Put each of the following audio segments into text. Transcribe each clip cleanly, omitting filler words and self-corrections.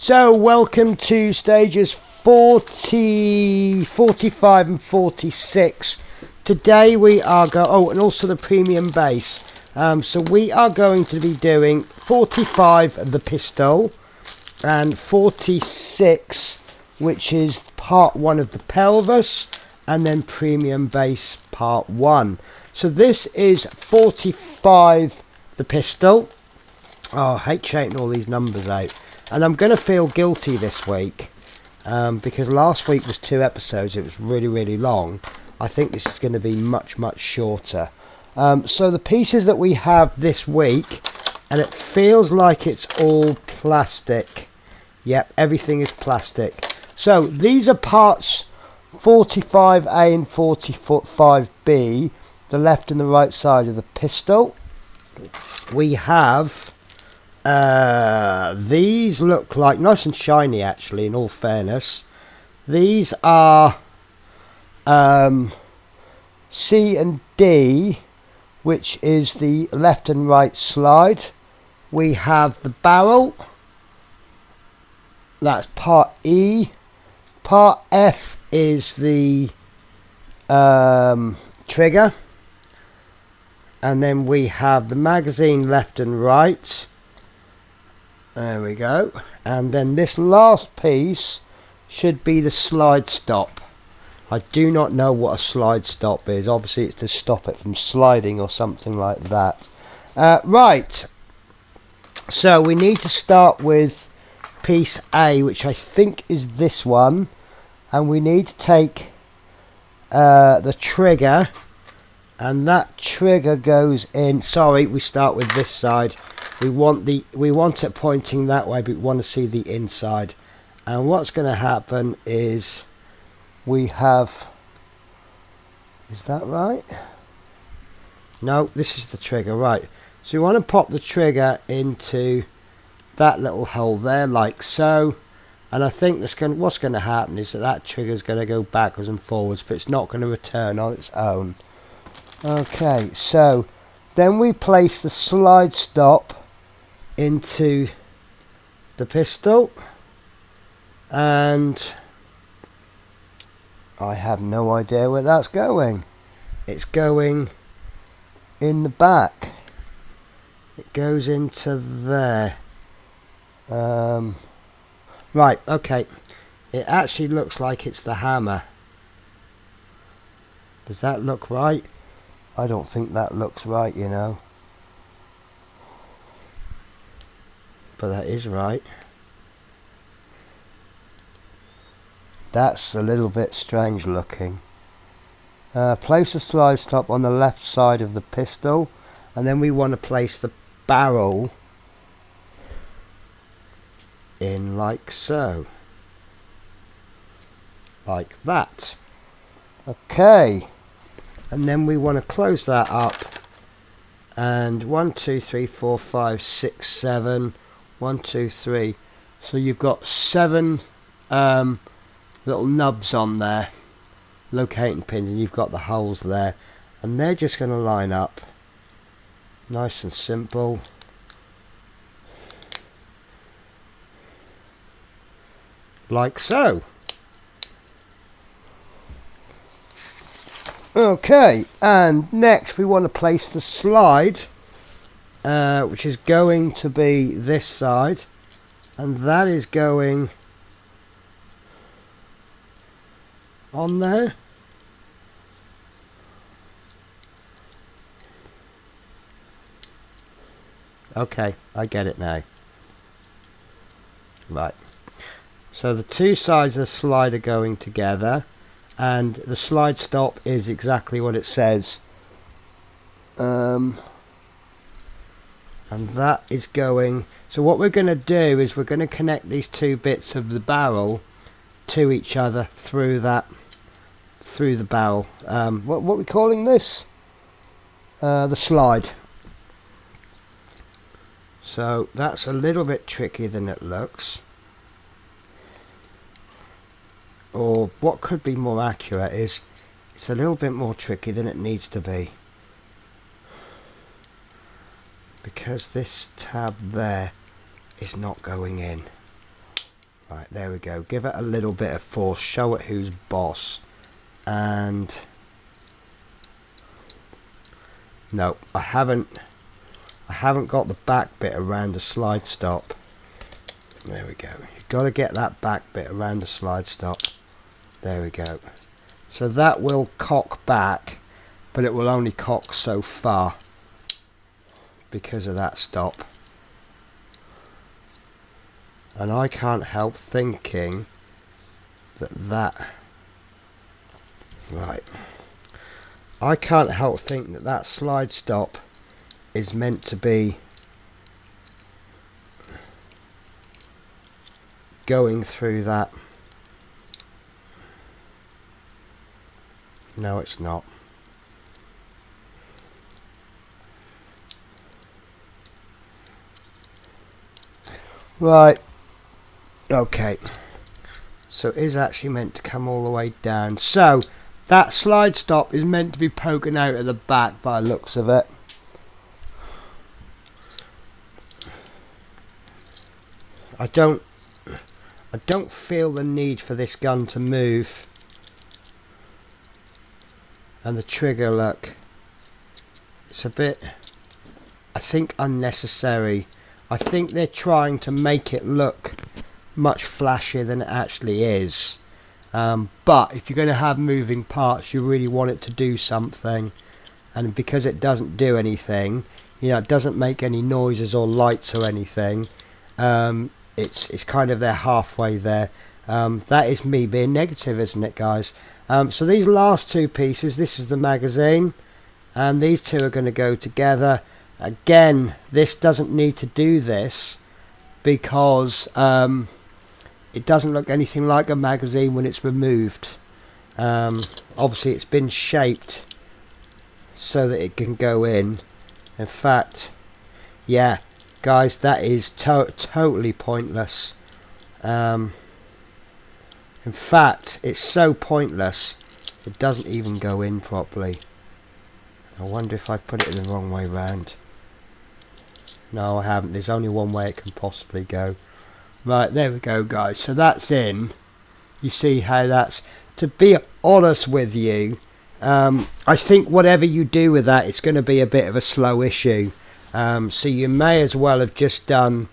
So welcome to stages 40, 45 and 46. Today we are and also the premium bass. So we are going to be doing 45 the pistol and 46, which is part 1 of the pelvis, and then premium bass part 1. So this is 45 the pistol. Oh, I hate shouting all these numbers out. And I'm going to feel guilty this week because last week was 2 episodes. It was really, really long. I think this is going to be much, much shorter. So the pieces that we have this week, and it feels like it's all plastic. Yep, everything is plastic. So these are parts 45A and 45B, the left and the right side of the pistol. We have... these look like nice and shiny, actually, in all fairness. These are C and D, which is the left and right slide. We have the barrel, that's part E. Part F is the trigger, and then we have the magazine left and right. There we go. And then this last piece should be the slide stop. I do not know what a slide stop is. Obviously it's to stop it from sliding or something like that. Right. So we need to start with piece A, which I think is this one. And we need to take the trigger. And that trigger goes in. Sorry, we start with this side. We want it pointing that way, but we want to see the inside. And what's going to happen is we have... Is that right? No, this is the trigger, right. So you want to pop the trigger into that little hole there, like so. And I think what's going to happen is that trigger is going to go backwards and forwards, but it's not going to return on its own. Okay, so then we place the slide stop into the pistol, and I have no idea where that's going. It's going in the back. It goes into there. Right, okay. It actually looks like it's the hammer. Does that look right? I don't think that looks right, you know. But that is right. That's a little bit strange looking. Place the slide stop on the left side of the pistol, and then we want to place the barrel in like so. Like that. Okay. And then we want to close that up. And 1, 2, 3, 4, 5, 6, 7. 1, 2, 3. So you've got 7 little nubs on there, locating pins, and you've got the holes there, and they're just going to line up nice and simple. Like so. Okay, and next we want to place the slide, which is going to be this side, and that is going on there. Okay, I get it now. Right. So the two sides of the slide are going together, and the slide stop is exactly what it says. And that is going... So what we're going to do is we're going to connect these 2 bits of the barrel to each other through the barrel. What are we calling this? The slide. So that's a little bit trickier than it looks. Or what could be more accurate is it's a little bit more tricky than it needs to be. Because this tab there is not going in. Right, there we go. Give it a little bit of force. Show it who's boss. And no, I haven't got the back bit around the slide stop. There we go. You've got to get that back bit around the slide stop. There we go. So that will cock back, but it will only cock so far because of that stop. And I can't help thinking that right. I can't help think that that slide stop is meant to be going through that. No, it's not. Right. Okay. So it is actually meant to come all the way down. So that slide stop is meant to be poking out at the back by the looks of it. I don't feel the need for this gun to move. And the trigger, look, it's a bit, I think, unnecessary. I think they're trying to make it look much flashier than it actually is. But if you're going to have moving parts, you really want it to do something. And because it doesn't do anything, you know, it doesn't make any noises or lights or anything, it's kind of there halfway there. That is me being negative, isn't it, guys? So these last two pieces, this is the magazine, and these two are going to go together. Again, this doesn't need to do this because it doesn't look anything like a magazine when it's removed. Obviously it's been shaped so that it can go in. In fact, yeah, guys, that is totally pointless. In fact, it's so pointless it doesn't even go in properly. I wonder if I've put it the wrong way round. No, I haven't. There's only one way it can possibly go. Right, there we go, guys. So that's in. You see how that's... To be honest with you, I think whatever you do with that, it's going to be a bit of a slow issue. So you may as well have just done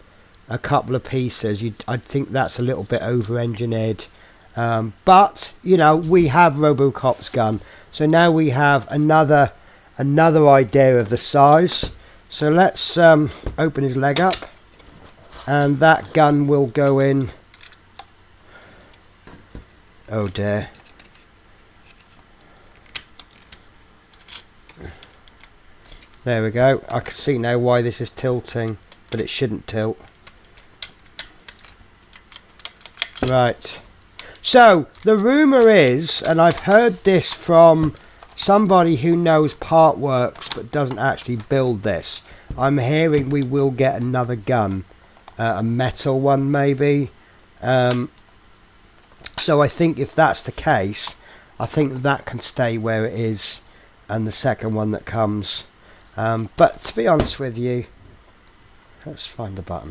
a couple of pieces. I think that's a little bit over-engineered. But, you know, we have Robocop's gun. So now we have another idea of the size. So let's open his leg up. And that gun will go in. Oh dear. There we go. I can see now why this is tilting, but it shouldn't tilt. Right. So the rumour is, and I've heard this from somebody who knows part works but doesn't actually build this, I'm hearing we will get another gun. A metal one maybe. So I think if that's the case, I think that can stay where it is, and the second one that comes. But to be honest with you, let's find the button.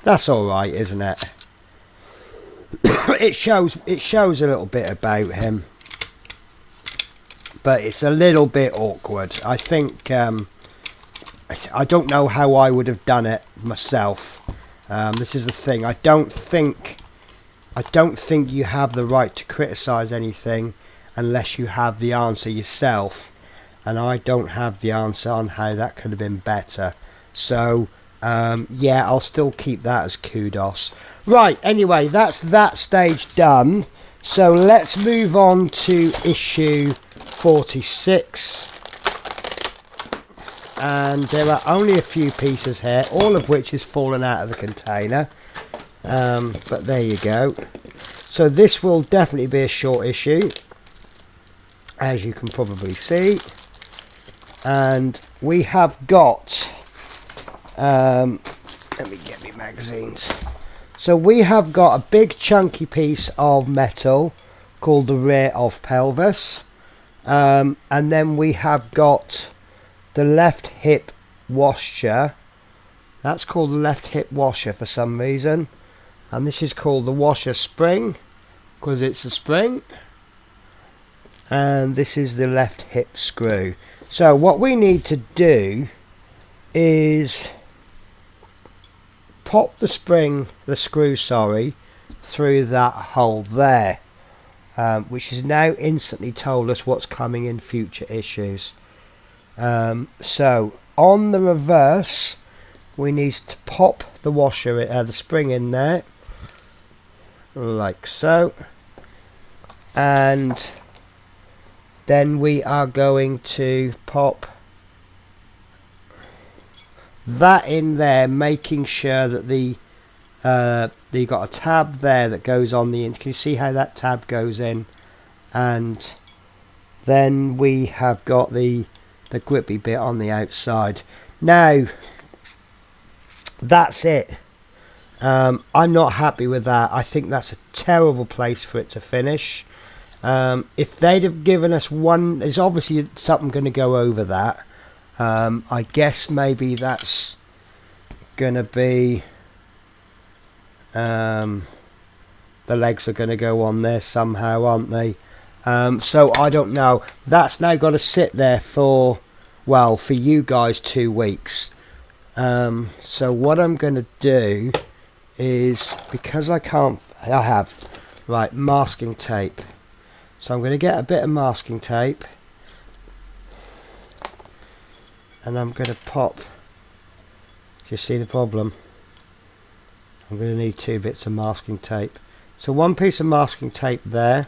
That's alright, isn't it? it shows a little bit about him, but it's a little bit awkward. I think I don't know how I would have done it myself. This is the thing. I don't think you have the right to criticize anything unless you have the answer yourself, and I don't have the answer on how that could have been better. So yeah, I'll still keep that as kudos. Right, anyway, that's that stage done. So let's move on to issue 46. And there are only a few pieces here, all of which is fallen out of the container. But there you go. So this will definitely be a short issue, as you can probably see. And we have got... let me get me magazines. So we have got a big chunky piece of metal called the rear of pelvis, and then we have got the left hip washer, That's called the left hip washer for some reason. And this is called the washer spring, because it's a spring. And this is the left hip screw. So what we need to do is pop the screw, through that hole there, which has now instantly told us what's coming in future issues. So on the reverse, we need to pop the washer, the spring in there, like so, and then we are going to pop that in there, making sure that you've got a tab there that goes on the end. Can you see how that tab goes in? And then we have got the grippy bit on the outside. Now that's it. I'm not happy with that. I think that's a terrible place for it to finish. If they'd have given us one, there's obviously something going to go over that. I guess maybe that's going to be, the legs are going to go on there somehow, aren't they? So I don't know. That's now got to sit there for, well, for you guys, 2 weeks. So what I'm going to do is, because I have, right, masking tape. So I'm going to get a bit of masking tape, and I'm going to pop, do you see the problem? I'm going to need 2 bits of masking tape. So 1 piece of masking tape there.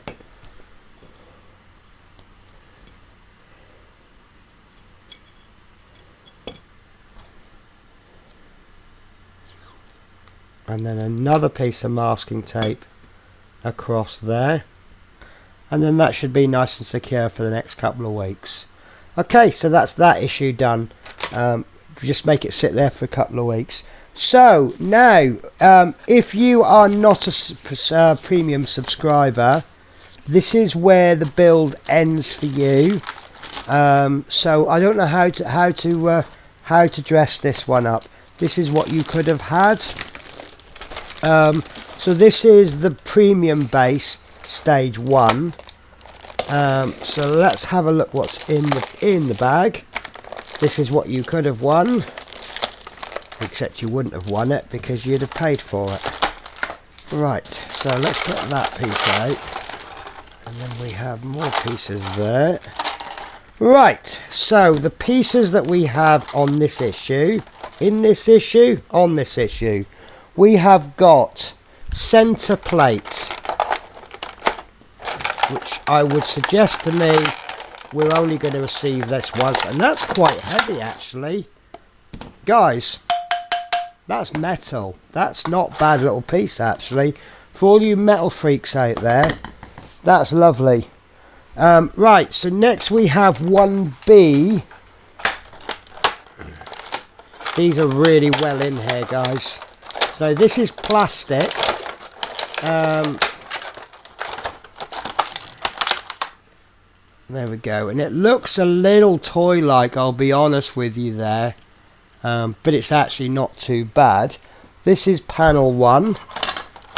And then another piece of masking tape across there. And then that should be nice and secure for the next couple of weeks. Okay, so that's that issue done. Just make it sit there for a couple of weeks. So now, if you are not a premium subscriber, this is where the build ends for you. So I don't know how to dress this one up. This is what you could have had. So this is the premium base, stage 1. So let's have a look what's in the bag. This is what you could have won, except you wouldn't have won it because you'd have paid for it. Right, so let's get that piece out, and then we have more pieces there. Right, so the pieces that we have on this issue, on this issue, we have got center plates, which I would suggest to me we're only going to receive this once, and that's quite heavy actually. Guys, that's metal. That's not a bad little piece actually. For all you metal freaks out there, that's lovely. Right, so next we have 1B. These are really well in here, guys. So this is plastic. There we go, and it looks a little toy-like, I'll be honest with you there, but it's actually not too bad. This is panel 1,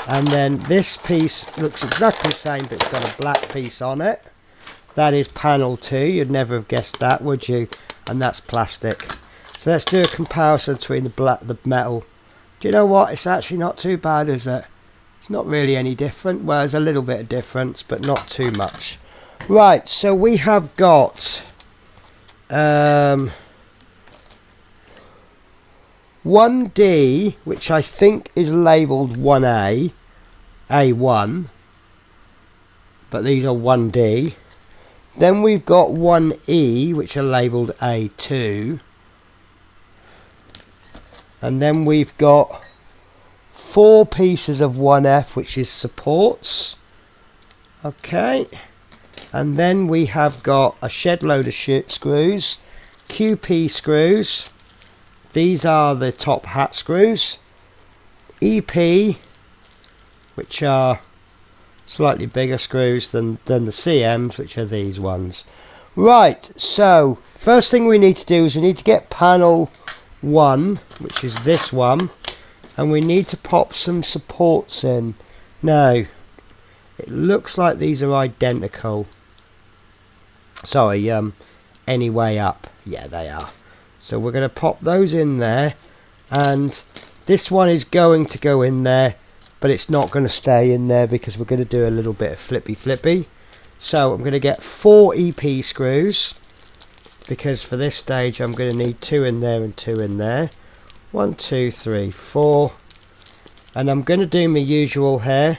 and then this piece looks exactly the same, but it's got a black piece on it. That is panel 2, you'd never have guessed that, would you? And that's plastic. So let's do a comparison between the metal. Do you know what? It's actually not too bad, is it? It's not really any different. Well, there's a little bit of difference, but not too much. Right, so we have got 1D, which I think is labelled 1A, A1, but these are 1D. Then we've got 1E, which are labelled A2. And then we've got 4 pieces of 1F, which is supports. Okay. And then we have got a shed load of screws, QP screws. These are the top hat screws. EP, which are slightly bigger screws than the CMs, which are these ones. Right, so first thing we need to do is we need to get panel one, which is this one, and we need to pop some supports in. Now, it looks like these are identical. Sorry, any way up. Yeah, they are. So we're going to pop those in there, and this one is going to go in there, but it's not going to stay in there because we're going to do a little bit of flippy. So I'm going to get 4 EP screws, because for this stage I'm going to need 2 in there and 2 in there. 1, 2, 3, 4. And I'm going to do my usual here,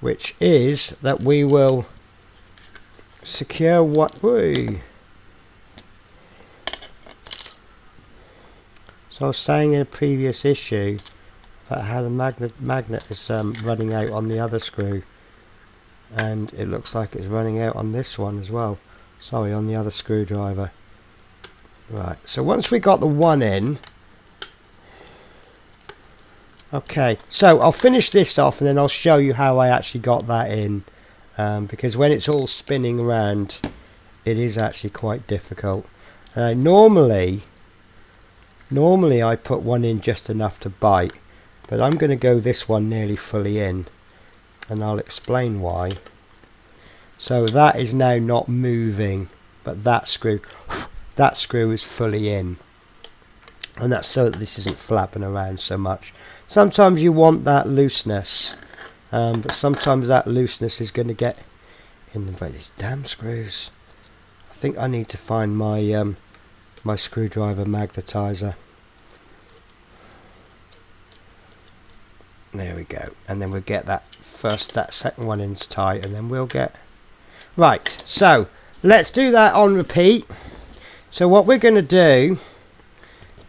which is that we will secure what we. So I was saying in a previous issue about how the magnet is running out on the other screw, and it looks like it's running out on this one as well. Sorry, on the other screwdriver. Right, so once we got the one in, okay, so I'll finish this off and then I'll show you how I actually got that in, because when it's all spinning around it is actually quite difficult. Normally I put one in just enough to bite, but I'm going to go this one nearly fully in, and I'll explain why. So that is now not moving, but that screw is fully in, and that's so that this isn't flapping around so much. Sometimes you want that looseness, but sometimes that looseness is going to get in the way. These damn screws. I think I need to find my my screwdriver magnetizer. There we go, and then we'll get that second one in tight, and then we'll get right. So let's do that on repeat. So what we're going to do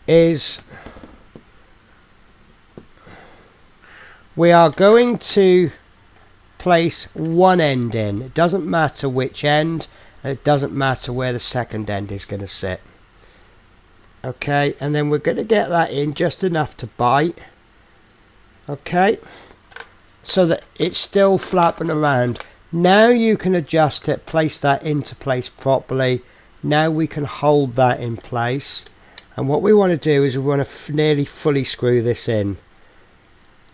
is we are going to place one end in. It doesn't matter which end, and it doesn't matter where the second end is going to sit. Okay, and then we're going to get that in just enough to bite. Okay, so that it's still flapping around. Now you can adjust it, place that into place properly. Now we can hold that in place, and what we want to do is we want to nearly fully screw this in,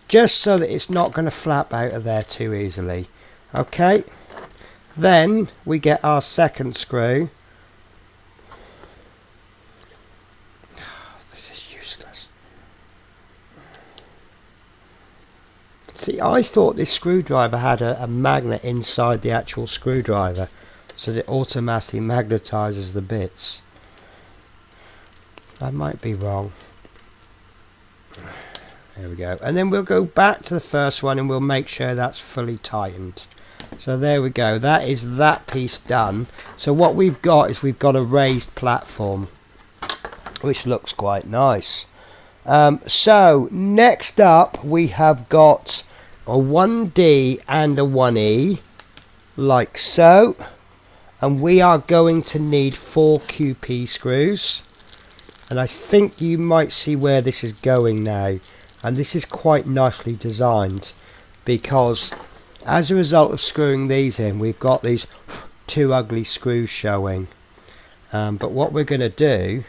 just so that it's not going to flap out of there too easily. Okay, then we get our second screw. This is useless. See, I thought this screwdriver had a magnet inside the actual screwdriver, so that it automatically magnetizes the bits. I might be wrong. There we go, and then we'll go back to the first one and we'll make sure that's fully tightened. So there we go, that is that piece done. So what we've got is we've got a raised platform, which looks quite nice. So next up we have got a 1D and a 1E, like so, and we are going to need 4 QP screws, and I think you might see where this is going now. And this is quite nicely designed, because as a result of screwing these in, we've got these 2 ugly screws showing. But what we're going to do,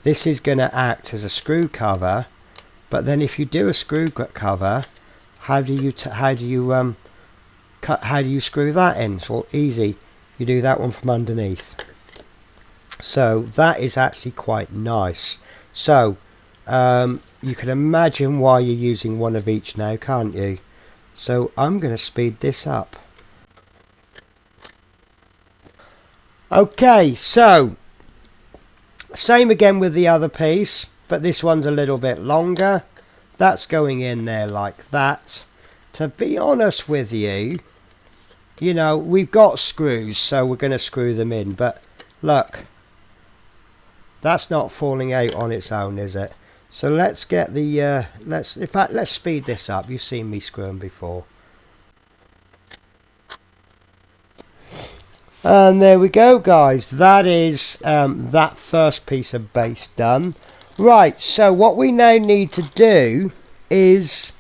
this is going to act as a screw cover. But then if you do a screw cover, how do you screw that in? It's all easy. You do that one from underneath. So that is actually quite nice. So you can imagine why you're using one of each now, can't you? So I'm going to speed this up. Okay, so same again with the other piece, but this one's a little bit longer. That's going in there like that. To be honest with you, you know, we've got screws, so we're going to screw them in, but look, that's not falling out on its own, is it? So let's get the let's speed this up. You've seen me screw them before. And there we go, guys. That is that first piece of base done. Right, so what we now need to do is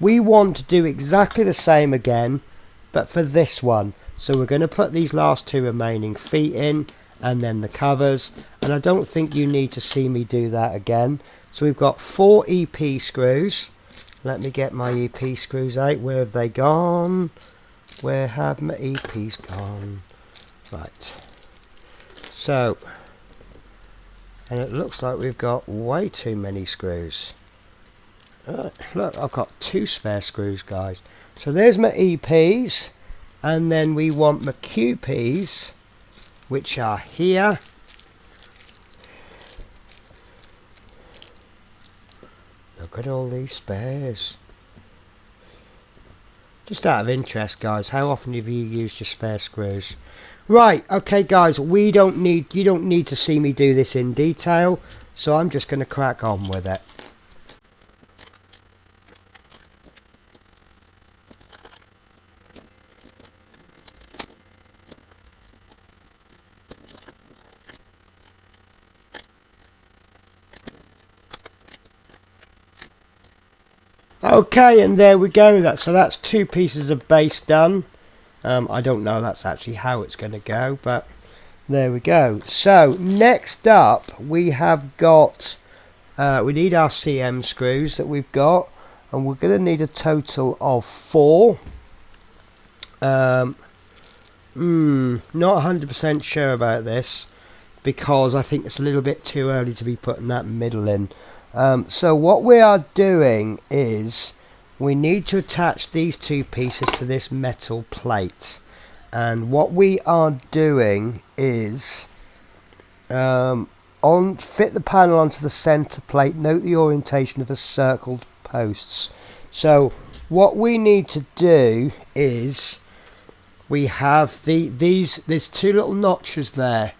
we want to do exactly the same again, but for this one. So we're going to put these last 2 remaining feet in, and then the covers, and I don't think you need to see me do that again. So we've got 4 EP screws. Let me get my EP screws out. Where have they gone? Where have my EPs gone? Right. So, and it looks like we've got way too many screws. Look, I've got 2 spare screws, guys. So there's my EPs, and then we want my QPs, which are here. Look at all these spares. Just out of interest, guys, how often have you used your spare screws? Right, okay, guys, you don't need to see me do this in detail, so I'm just going to crack on with it. Okay, and there we go. So that's 2 pieces of base done. I don't know that's actually how it's going to go, but there we go. So next up we have got we need our CM screws that we've got, and we're going to need a total of 4. Not 100% sure about this, because I think it's a little bit too early to be putting that middle in. So what we are doing is we need to attach these 2 pieces to this metal plate, and what we are doing is fit the panel onto the center plate. Note the orientation of the circled posts. So what we need to do is we have there's 2 little notches there.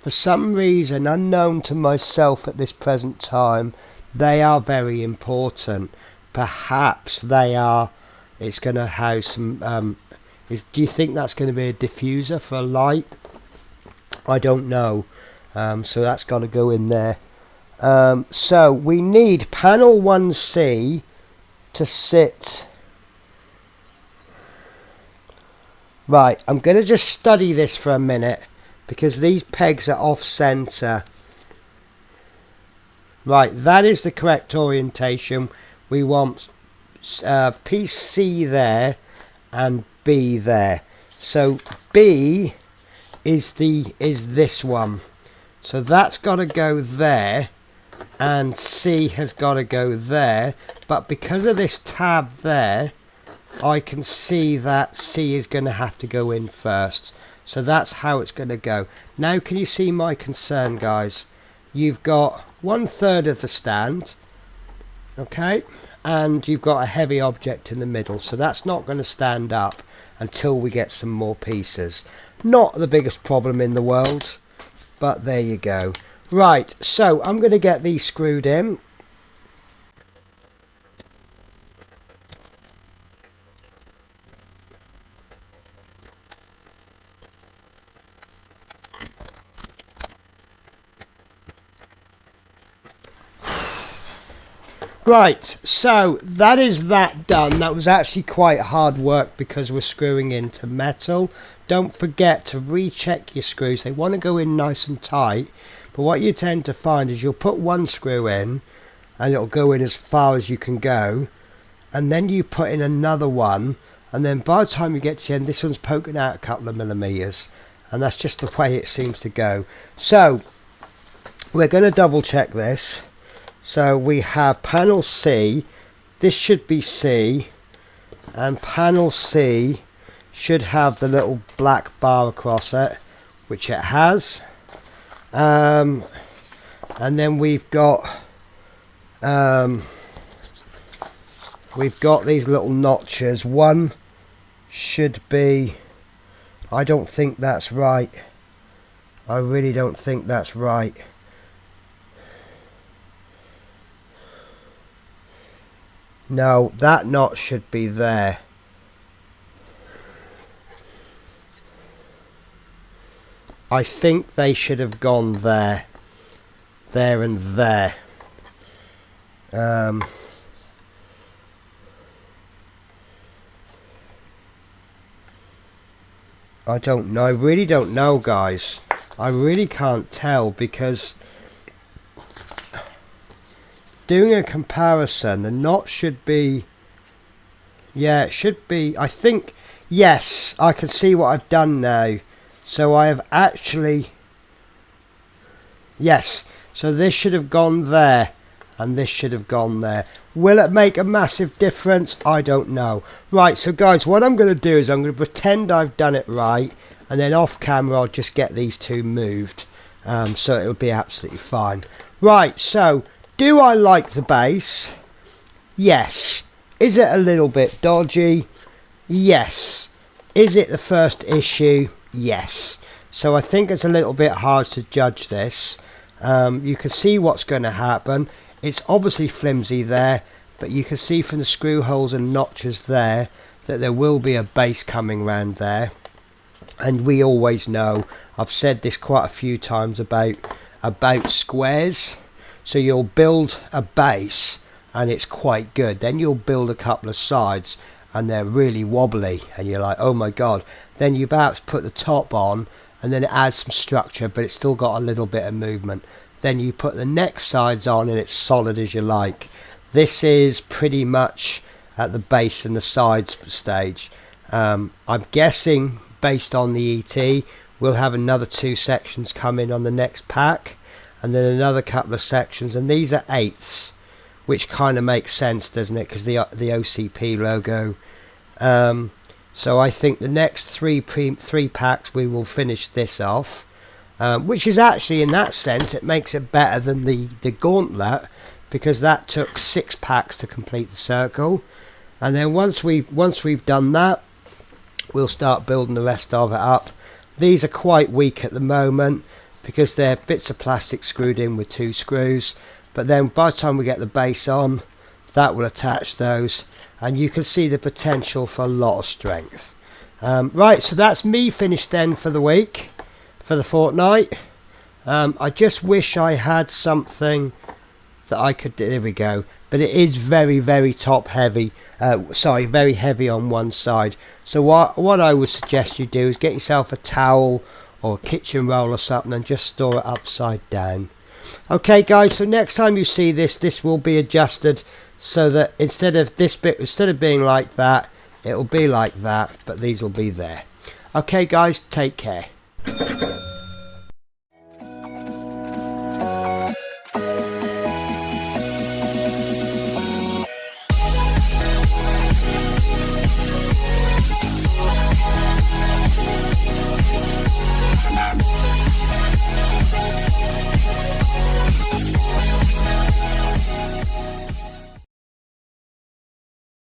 For some reason unknown to myself at this present time, they are very important. Perhaps they are. It's going to have some. Do you think that's going to be a diffuser for a light? I don't know. So that's got to go in there. So we need panel 1C to sit. Right, I'm going to just study this for a minute, because these pegs are off center. Right, that is the correct orientation. We want piece C there and B there. So B is this one. So that's got to go there, and C has got to go there. But because of this tab there, I can see that C is going to have to go in first. So that's how it's going to go. Now can you see my concern, guys? You've got 1/3 of the stand, okay, and you've got a heavy object in the middle, so that's not going to stand up until we get some more pieces. Not the biggest problem in the world, but there you go. Right, so I'm going to get these screwed in. Right, so that is that done. That was actually quite hard work because we're screwing into metal. Don't forget to recheck your screws. They want to go in nice and tight, but what you tend to find is you'll put one screw in and it'll go in as far as you can go, and then you put in another one, and then by the time you get to the end, this one's poking out a couple of millimeters, and that's just the way it seems to go. So we're going to double check this. So we have panel C, this should be C, and panel C should have the little black bar across it, which it has. And then we've got these little notches. One should be, I don't think that's right. I really don't think that's right. No, that knot should be there. I think they should have gone there. There and there. I don't know. I really don't know, guys. I really can't tell, because doing a comparison, the notch should be, yeah, it should be, I think, yes, I can see what I've done now. So I have actually, yes, so this should have gone there, and this should have gone there. Will it make a massive difference? I don't know. Right, so guys, what I'm going to do is I'm going to pretend I've done it right, and then off camera I'll just get these two moved, so it'll be absolutely fine. Right, so do I like the base? Yes. Is it a little bit dodgy? Yes. Is it the first issue? Yes. So I think it's a little bit hard to judge this. You can see what's going to happen. It's obviously flimsy there, but you can see from the screw holes and notches there that there will be a base coming round there. And we always know, I've said this quite a few times about squares. So you'll build a base and it's quite good. Then you'll build a couple of sides and they're really wobbly, and you're like, oh my god. Then you perhaps put the top on, and then it adds some structure, but it's still got a little bit of movement. Then you put the next sides on and it's solid as you like. This is pretty much at the base and the sides stage. I'm guessing, based on the ET, we'll have another 2 sections come in on the next pack, and then another couple of sections, and these are 8ths, which kind of makes sense, doesn't it, because the OCP logo. So I think the next three packs we will finish this off, which is actually, in that sense, it makes it better than the gauntlet, because that took 6 packs to complete the circle. And then once we've done that, we'll start building the rest of it up. These are quite weak at the moment because they're bits of plastic screwed in with 2 screws, but then by the time we get the base on, that will attach those, and you can see the potential for a lot of strength. Right, so that's me finished then for the week, for the fortnight. I just wish I had something that I could do. There we go. But it is very, very top heavy. Sorry, very heavy on one side. So what I would suggest you do is get yourself a towel or a kitchen roll or something and just store it upside down. Okay guys, so next time you see this will be adjusted so that instead of being like that, it will be like that, but these will be there. Okay guys, take care.